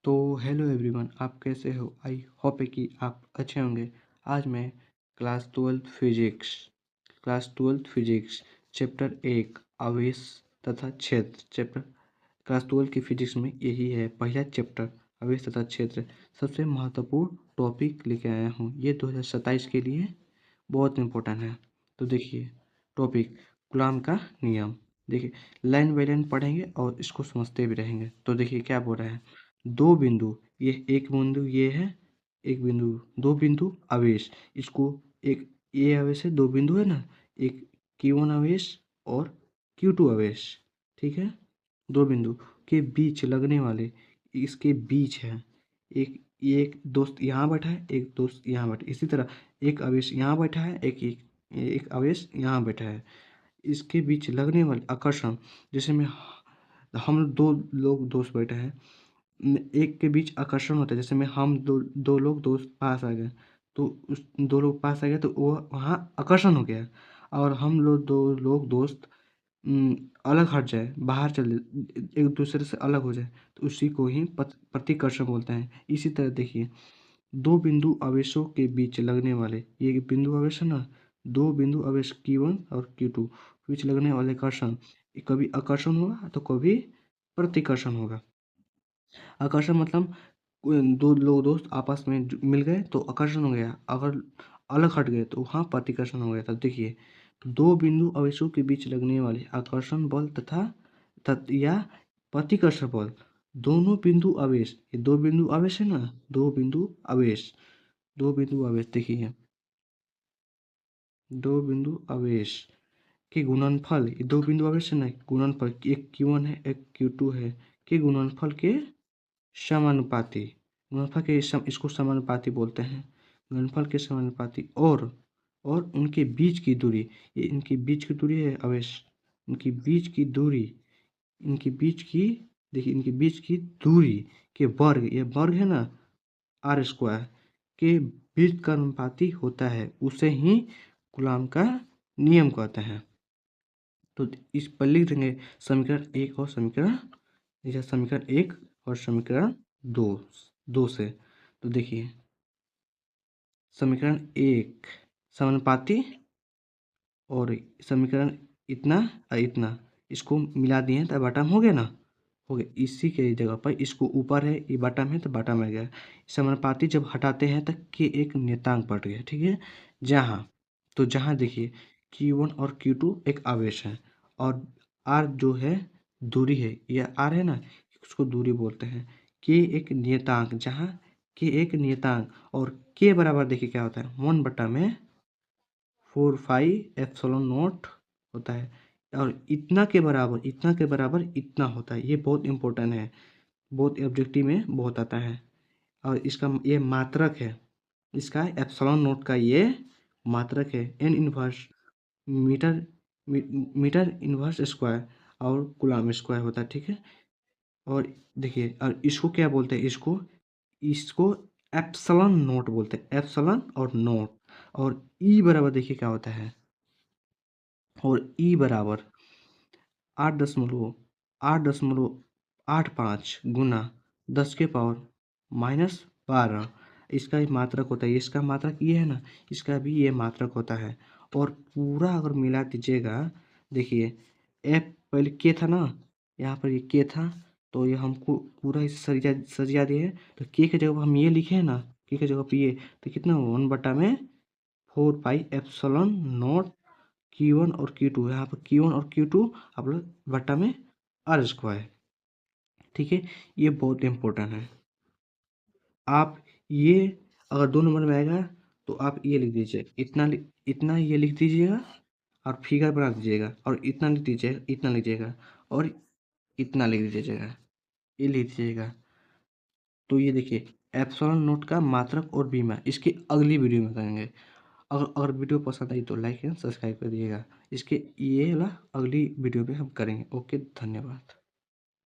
तो hello everyone, आप कैसे हो? आई होप है कि आप अच्छे होंगे। आज मैं क्लास ट्वेल्थ फिजिक्स चैप्टर 1 आवेश तथा क्षेत्र चैप्टर क्लास 12 की फिजिक्स में यही है पहला चैप्टर, आवेश तथा क्षेत्र। सबसे महत्वपूर्ण टॉपिक लेके आया हूँ, ये 2027 के लिए बहुत इम्पोर्टेंट है। तो देखिए टॉपिक कूलॉम का नियम। देखिए लाइन बाय लाइन पढ़ेंगे और इसको समझते भी रहेंगे। तो देखिए क्या बोल रहा है, दो बिंदु, ये एक बिंदु ये है, एक बिंदु, दो बिंदु आवेश, इसको एक ये आवेश है, दो बिंदु है ना, एक Q1 आवेश और Q2 आवेश, ठीक है। दो बिंदु के बीच लगने वाले, इसके बीच है एक दोस्त यहाँ बैठा है, एक दोस्त यहाँ बैठा है। इसी तरह एक आवेश यहाँ बैठा है, एक आवेश यहाँ बैठा है। इसके बीच लगने वाले आकर्षण, जैसे में हम दो लोग दोस्त बैठे हैं, एक के बीच आकर्षण होता है। जैसे में हम दो लोग दोस्त पास आ गए, तो उस दो लोग पास आ गए तो वो वहाँ आकर्षण हो गया। और हम लोग दो लोग दोस्त अलग हट जाए, बाहर चले, एक दूसरे से अलग हो जाए, तो उसी को ही प्रतिकर्षण बोलते हैं। इसी तरह देखिए दो बिंदु आवेशों के बीच लगने वाले, ये बिंदु आवेश है ना, दो बिंदु आवेश Q1 और Q2 बीच लगने वाले आकर्षण, कभी आकर्षण होगा तो कभी प्रतिकर्षण होगा। आकर्षण मतलब दो लोग दोस्त आपस में मिल गए तो आकर्षण हो गया, अगर अलग हट गए तो वहाँ प्रतिकर्षण हो गया। तब देखिए दो बिंदु आवेशों के बीच लगने वाले आकर्षण बल या प्रतिकर्षण बल, दोनों बिंदु आवेश, ये दो बिंदु आवेश है ना, दो बिंदु आवेश देखिए, दो बिंदु आवेश के गुणनफल, ये दो बिंदु आवेश है ना, गुणनफल, एक Q1 है एक Q2 है, के गुणनफल के समानुपाती, गुणनफल के इसको समानुपाती बोलते हैं, गुणनफल के समानुपाती। और उनके बीच की दूरी, ये इनकी बीच की दूरी है आवेश, इनकी बीच की दूरी, इनकी बीच की, देखिए इनकी बीच की दूरी के वर्ग, ये वर्ग है ना R² के बीच का अनुपाती होता है, उसे ही कूलॉम का नियम कहते हैं। तो इस पर लिख देंगे समीकरण 1 और समीकरण 1 और समीकरण 2 से। तो देखिए समीकरण 1 समानुपाती, और समीकरण इतना और इतना, इसको मिला दिए तो बटम हो गया ना, हो गया। इसी के जगह पर इसको ऊपर है, ये बटम है तो बटम आ गया। समानुपाती जब हटाते हैं तो के एक नियतांक बढ़ गया, ठीक है। जहाँ देखिए Q1 और Q2 एक आवेश है, और R जो है दूरी है, यह R है ना, उसको दूरी बोलते हैं। के एक नियतांक, जहाँ के एक नियतांक, और के बराबर देखिए क्या होता है, 1/4πε0 होता है। और इतना के बराबर इतना होता है। ये बहुत इंपॉर्टेंट है, बहुत ऑब्जेक्टिव में बहुत आता है। और इसका ये मात्रक है, इसका ε0 का ये मात्रक है, n inverse metre metre inverse square और कूलॉम स्क्वायर होता है, ठीक है। और देखिए, और इसको क्या बोलते हैं, इसको इसको ε0 बोलते हैं, एप्सिलॉन और नोट। और ई बराबर देखिए क्या होता है, और ई बराबर 8.85 गुना 10 के पावर -12, इसका ही मात्रक होता है। इसका मात्रक ये है ना, इसका भी ये मात्रक होता है। और पूरा अगर मिला दीजिएगा, देखिए एफ पहले के था ना, यहाँ पर ये के था, तो ये हमको पूरा इसे सरिया दिए। तो के की जगह हम ये लिखे हैं ना, के की जगह पे ये, तो कितना 1/4πε0 Q1 और Q2, यहाँ पर Q1 और Q2 आप लोग बट्टा में R², ठीक है। ये बहुत इंपॉर्टेंट है। आप ये अगर 2 नंबर में आएगा तो आप ये लिख दीजिए, इतना ये लिख दीजिएगा, और फिगर बना दीजिएगा, और इतना लिख दीजिएगा, इतना लिखिएगा, और इतना लिख दीजिएगा, ये लिख दीजिएगा। तो ये देखिए एप्सिलॉन का मात्रक और बीमा, इसकी अगली वीडियो में करेंगे। अगर वीडियो पसंद आई तो लाइक एंड सब्सक्राइब कर दिएगा। इसके ये वाला अगली वीडियो में हम करेंगे। ओके, धन्यवाद।